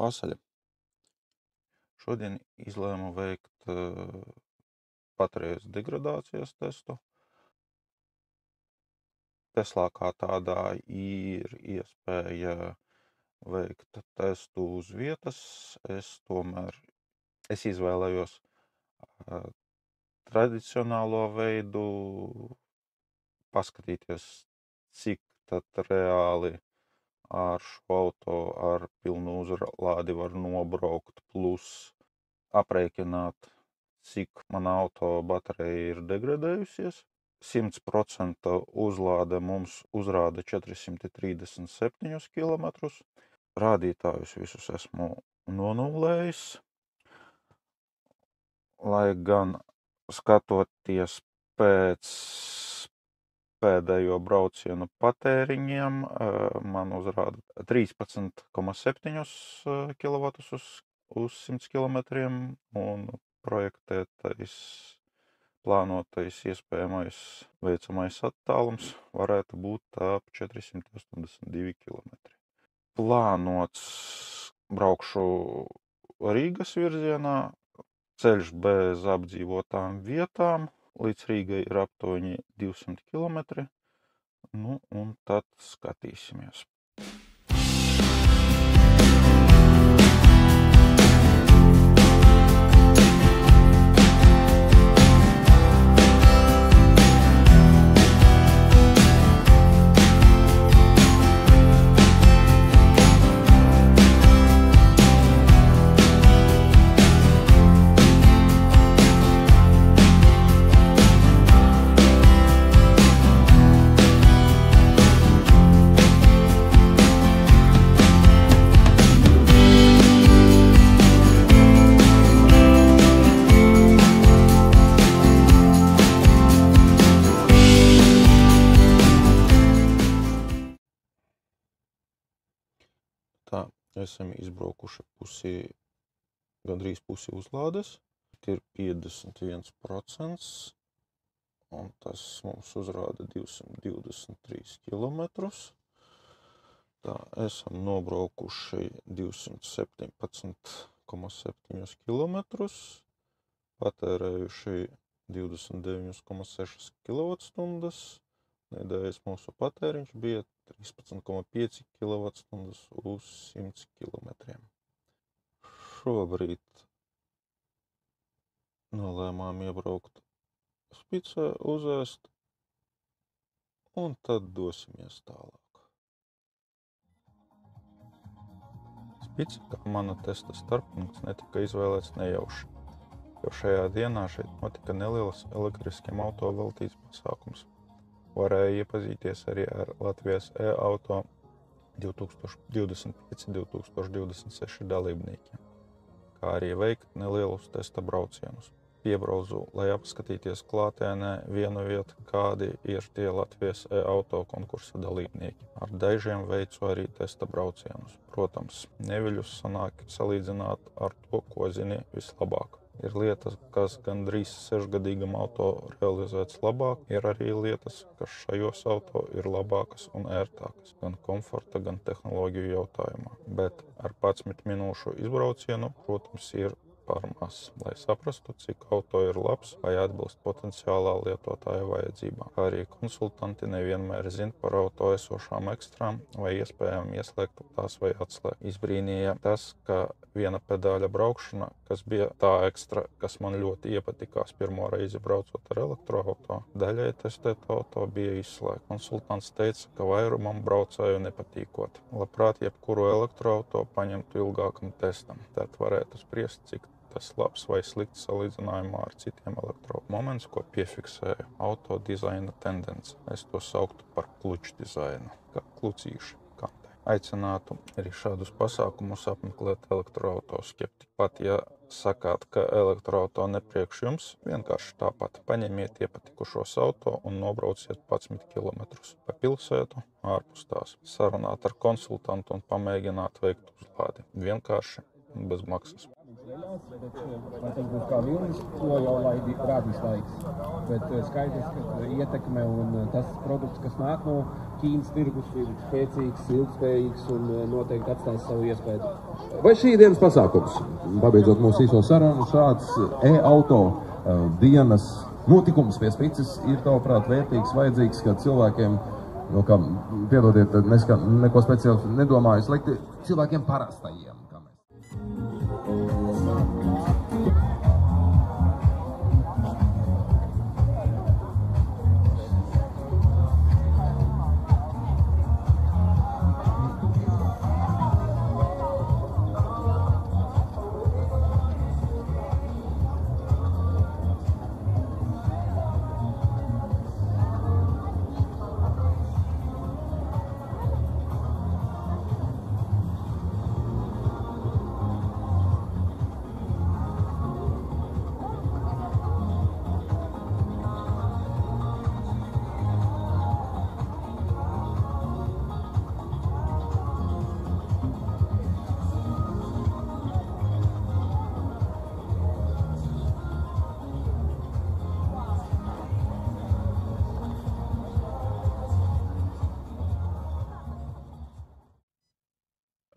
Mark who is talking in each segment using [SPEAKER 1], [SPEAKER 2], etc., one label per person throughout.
[SPEAKER 1] Pasaļa. Šodien izlēmu veikt baterijas degradācijas testu. Teslā kā tādā ir iespēja veikt testu uz vietas. Es izvēlējos tradicionālo veidu, paskatīties, cik tad reāli ar šo auto ar pilnu uzlādi var nobraukt, plus aprēķināt, cik mana auto baterija ir degradējusies. 100% uzlāde mums uzrāda 437 km. Rādītājus visus esmu nonulējis, lai gan skatoties pēc pēdējo braucienu patēriņiem, man uzrāda 13,7 kW uz 100 km, un projektētais, plānotais, iespējamais veicamais attālums varētu būt ap 482 km. Plānots braukšu Rīgas virzienā, ceļš bez apdzīvotām vietām, līdz Rīgai ir aptuveni 200 km, un tad skatīsimies. Tā, esam izbraukuši gandrīz pusi uzlādes. Ir 51%, un tas mums uzrāda 223 km. Tā, esam nobraukuši 217,7 km, patērējuši 29,6 kWh. Nedēļas mūsu patēriņš bija 13,5 kWh uz 100 km. Šobrīd nolēmām iebraukt Spicē, uzēst, un tad dosimies tālāk. Spice, kā mana testa starppunkts, netika izvēlēts nejauši, jo šajā dienā šeit notika nelielas elektriskiem auto veltīts pasākums. Varēja iepazīties arī ar Latvijas e-auto 2025-2026 dalībniekiem, kā arī veikt nelielus testa braucienus. Piebraucu, lai apskatīties klātienē vienu vietu, kādi ir tie Latvijas e-auto konkursa dalībnieki. Ar dažiem veicu arī testa braucienus. Protams, neviļus sanāk salīdzināt ar to, ko zini vislabāk. Ir lietas, kas gandrīz 6-gadīgam auto realizēts labāk, ir arī lietas, kas šajos auto ir labākas un ērtākas, gan komforta, gan tehnoloģiju jautājumā. Bet ar 11 minūšu izbraucienu, protams, ir par maz, lai saprastu, cik auto ir labs vai atbilst potenciālā lietotāja vajadzībām. Arī konsultanti nevienmēr zina par auto esošām ekstrām vai iespējām ieslēgt tās vai atslēgt. Izbrīnīja tas, ka viena pedāļa braukšana, kas bija tā ekstra, kas man ļoti iepatikās pirmo reizi braucot ar elektroauto, daļai testēt auto bija izslēgta. Konsultants teica, ka vairumam braucēju nepatīkot. Labprāt jebkuru elektroauto paņemtu ilgākam testam. Tad varētu spriest, cik tas labs vai slikts salīdzinājumā ar citiem elektroauto. Moments, ko piefiksēju, auto dizaina tendence. Es to sauktu par kluču dizainu, kā klucīši kantē. Aicinātu arī šādus pasākumus apmeklēt elektroauto skeptiķi. Pat ja sakāt, ka elektroauto nepriekš jums, vienkārši tāpat paņemiet iepatikušos auto un nobrauciet 11 km pa pilsētu ārpus tās. Sarunāt ar konsultantu un pamēģināt veikt uzlādi. Vienkārši bez maksas.
[SPEAKER 2] Lai tas būs kā vilnis, to jau rādīs laiks. Bet skaidrs, ka ietekme un tas produkts, kas nāk no Ķīnas tirgus, ir spēcīgs, ilgspējīgs un noteikti atstās savu iespēju.
[SPEAKER 3] Vai šī dienas pasākums, pabeidzot mūsu īso sarunu, šāds e-auto dienas notikums pie Spicas ir, tavuprāt, vērtīgs, vajadzīgs, kad cilvēkiem, piedodiet, neko speciāli nedomāju, slikti cilvēkiem parastajiem?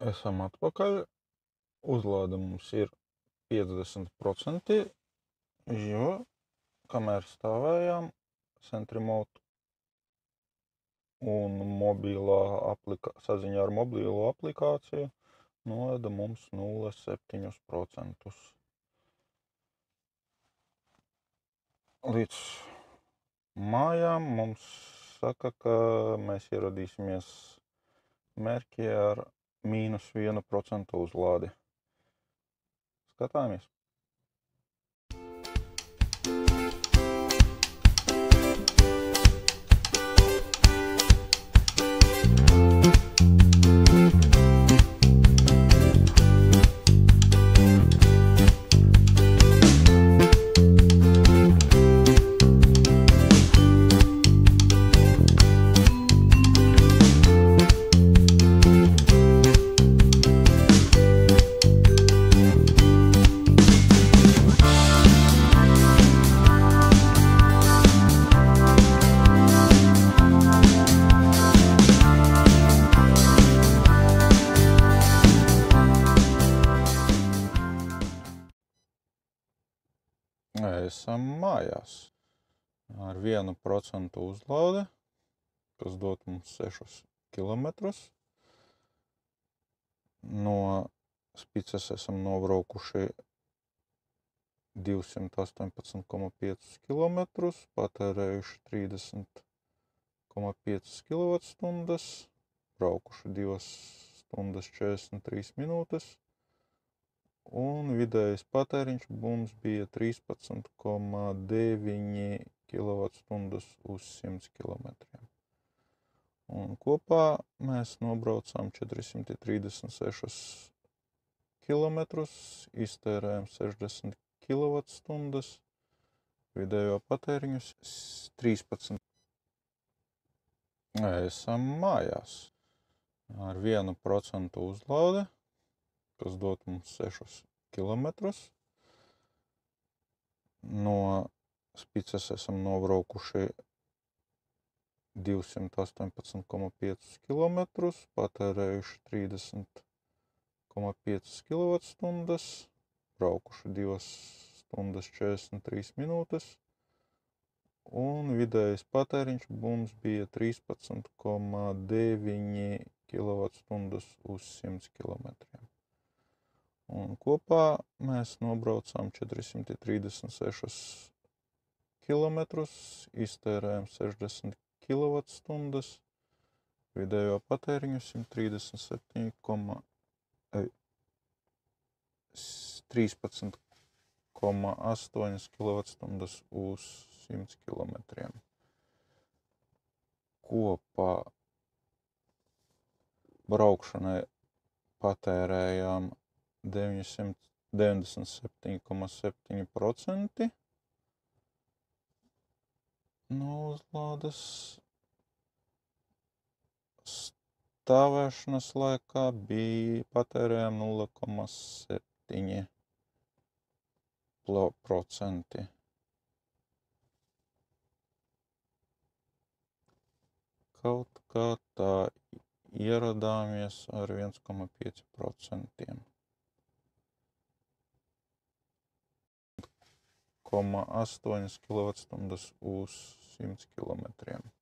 [SPEAKER 1] Esam atpakaļ. Uzlāde mums ir 50%, jo, kamēr stāvējām, Centremote un saziņā ar mobīlo aplikāciju noveda mums 0,7%. Līdz mājām mums saka, ka mēs ieradīsimies mērķī ar -1% uzlādi. Skatāmies! Esam mājās ar 1% uzlāde, kas dod mums 6 kilometrus. No Spicas esam nobraukuši 218,5 kilometrus, patērējuši 30,5 kWh, braukuši 2 stundas 43 minūtes. Un vidējais patēriņš mums bija 13,9 kWh uz 100 km. Un kopā mēs nobraucām 436 km, iztērējām 60 kWh, vidējo patēriņus 13. Esam mājās ar 1% uzlāde, kas dod mums 6 kilometrus. No Spicas esam nobraukuši 218,5 kilometrus, patērējuši 30,5 kWh, braukuši 2 stundas 43 minūtes, un vidējais patēriņš mums bija 13,9 kWh uz 100 km. Un kopā mēs nobraucām 436 km, iztērējām 60 kWh, vidējo patēriņu 13,8 kWh uz 100 km. Kopā braukšanai patērējām 97,7% no uzlādes. Stāvēšanas laikā patērējām 0,7%. procenti. Kaut kā tā ieradāmies ar 1,5%. 0,8 kWh uz 100 km.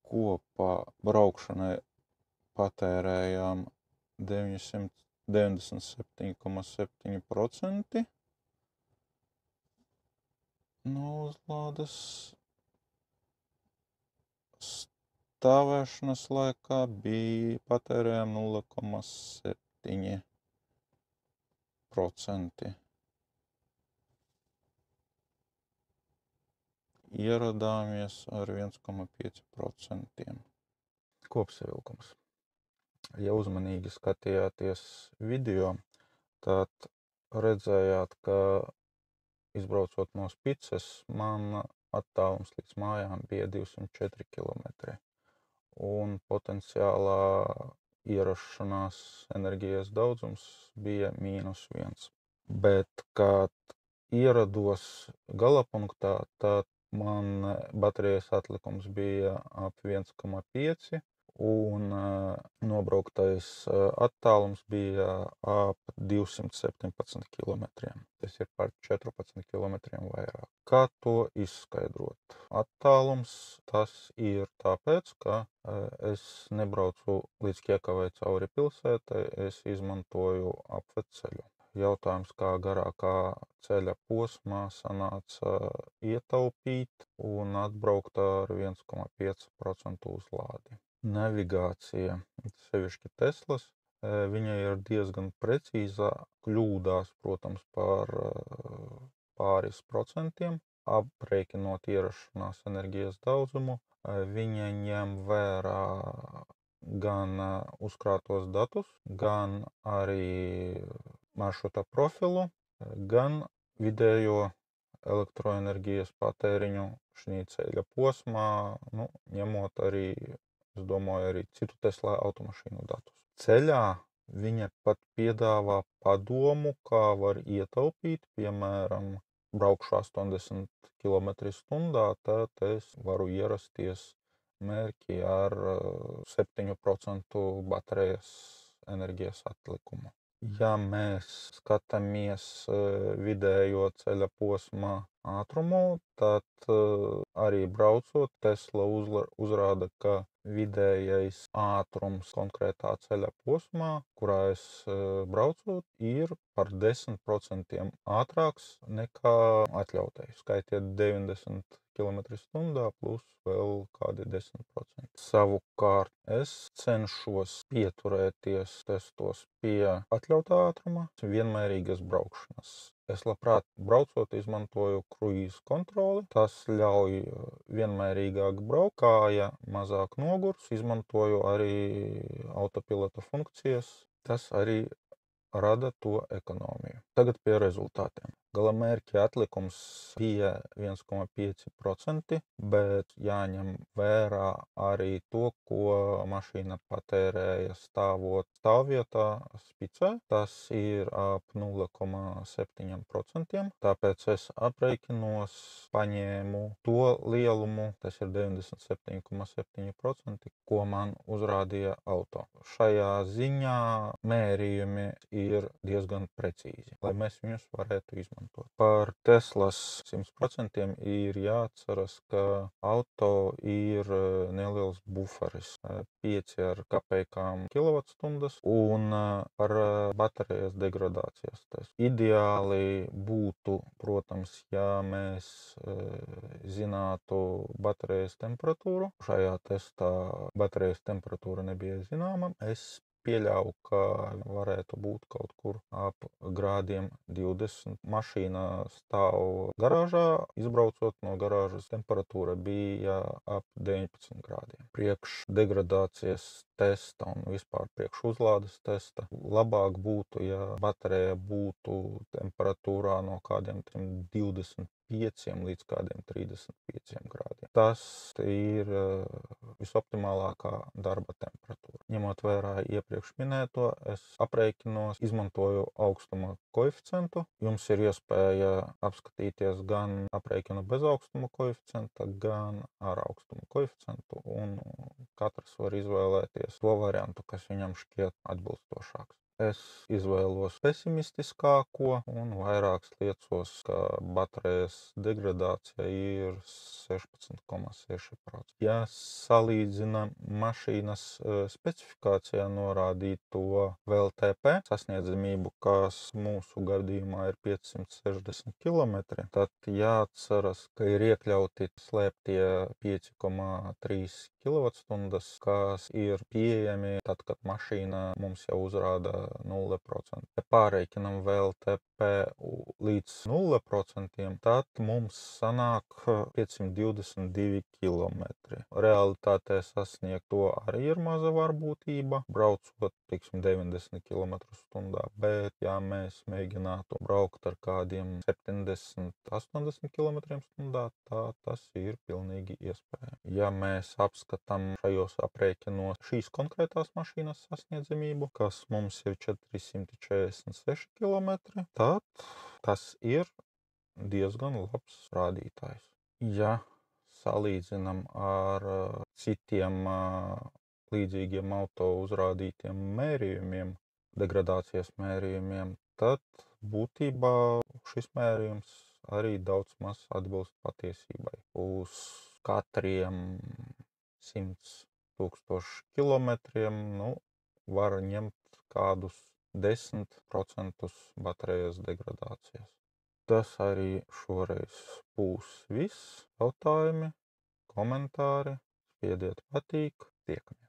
[SPEAKER 1] Kopā braukšanai patērējām 997,7% no uzlādes. Stāvēšanas laikā patērējām 0,7%. Ieradāmies ar 1,5%. Kopsavilkums. Ja uzmanīgi skatījāties video, tad redzējāt, ka izbraucot no Spices, man attālums līdz mājām bija 204 km. Un potenciālā ierašanās enerģijas daudzums bija -1. Bet, kad ierados galapunktā, tad man baterijas atlikums bija ap 1,5 un nobrauktais attālums bija ap 217 km. Tas ir par 14 km vairāk. Kā to izskaidrot? Attālums tas ir tāpēc, ka es nebraucu līdz Kiekavai cauri pilsētai, es izmantoju apvedceļu. Jautājums, kā garākā ceļa posmā sanāca ietaupīt un atbraukt ar 1,5% uzlādi. Navigācija, sevišķi Teslas, viņa ir diezgan precīza, kļūdās, protams, par pāris procentiem, aprēķinot ierašanās enerģijas daudzumu. Viņa ņem vērā gan uzkrātos datus, gan arī maršruta profilu, gan vidējo elektroenerģijas patēriņu šī ceļa posmā, ņemot arī, es domāju, arī citu Tesla automašīnu datus. Ceļā viņa pat piedāvā padomu, kā var ietaupīt, piemēram, braukšu 80 km/h, tad es varu ierasties mērķi ar 7% baterijas enerģijas atlikumu. Ja mēs skatāmies vidējo ceļa posma ātrumu, tad arī braucot, Tesla uzrāda, ka vidējais ātrums konkrētā ceļa posmā, kurā es braucu, ir par 10% ātrāks nekā atļautais. Skaitiet 90 km/h plus vēl kādi 10%. Savukārt es cenšos pieturēties testos pie atļautā ātruma, vienmērīgas braukšanas. Es labprāt braucot izmantoju kruīza kontroli. Tas ļauj vienmērīgāk braukt, kāja mazāk nogurs, izmantoju arī autopilota funkcijas. Tas arī rada to ekonomiju. Tagad pie rezultātiem. Galamērķa atlikums bija 1,5%, bet jāņem vērā arī to, ko mašīna patērēja stāvot stāvvietā Spicē. Tas ir ap 0,7%, tāpēc es aprēķinos, paņēmu to lielumu, tas ir 97,7%, ko man uzrādīja auto. Šajā ziņā mērījumi ir diezgan precīzi, lai mēs viņus varētu izmantot. Par Teslas 100% ir jāatceras, ka auto ir neliels buferis, 5 ar kapekām kilovatstundas un par baterijas degradācijas testu. Ideāli būtu, protams, ja mēs zinātu baterijas temperatūru. Šajā testā baterijas temperatūra nebija zināma. Es pieļauju, ka varētu būt kaut kur ap grādiem 20. Mašīna stāv garāžā, izbraucot no garāžas temperatūra bija ap 19 grādiem. Priekš degradācijas testa un vispār priekš uzlādes testa labāk būtu, ja baterija būtu temperatūrā no kādiem 20 līdz kādiem 35 grādiem. Tas ir visoptimālākā darba temperatūra. Ņemot vērā iepriekš minēto, es aprēķinos, izmantoju augstuma koeficientu. Jums ir iespēja apskatīties gan aprēķinu bez augstuma koeficienta, gan ar augstuma koeficientu, un katrs var izvēlēties to variantu, kas viņam šķiet atbilstošāks. Es izvēlos pesimistiskāko un vairāk liecos, ka baterijas degradācija ir 16,6%. Ja salīdzinām mašīnas specifikācijā norādīto VLTP sasniedzamību, kas mūsu gadījumā ir 560 km, tad jāatceras, ka ir iekļauti slēptie 5,3 kWh, kas ir pieejami tad, kad mašīna mums jau uzrāda 0%. Ja pārreikinam VLTP līdz 0%, tad mums sanāk 522 km. Realitātē sasniegt to arī ir maza varbūtība, braucot, 90 km/h, bet ja mēs mēģinātu braukt ar kādiem 70-80 km/h, tā tas ir pilnīgi iespējams. Ja mēs apskatām šajos aprēķinos šīs konkrētās mašīnas sasniedzamību, kas mums ir 446 km, tad tas ir diezgan labs rādītājs. Ja salīdzinām ar citiem līdzīgiem auto uzrādītiem mērījumiem, degradācijas mērījumiem, tad būtībā šis mērījums arī daudz maz atbilst patiesībai. Uz katriem 100 000 kilometriem var ņemt kādus 10% baterijas degradācijas. Tas arī šoreiz būs viss. Jautājumi, komentāri, spiediet patīk, tiekamies!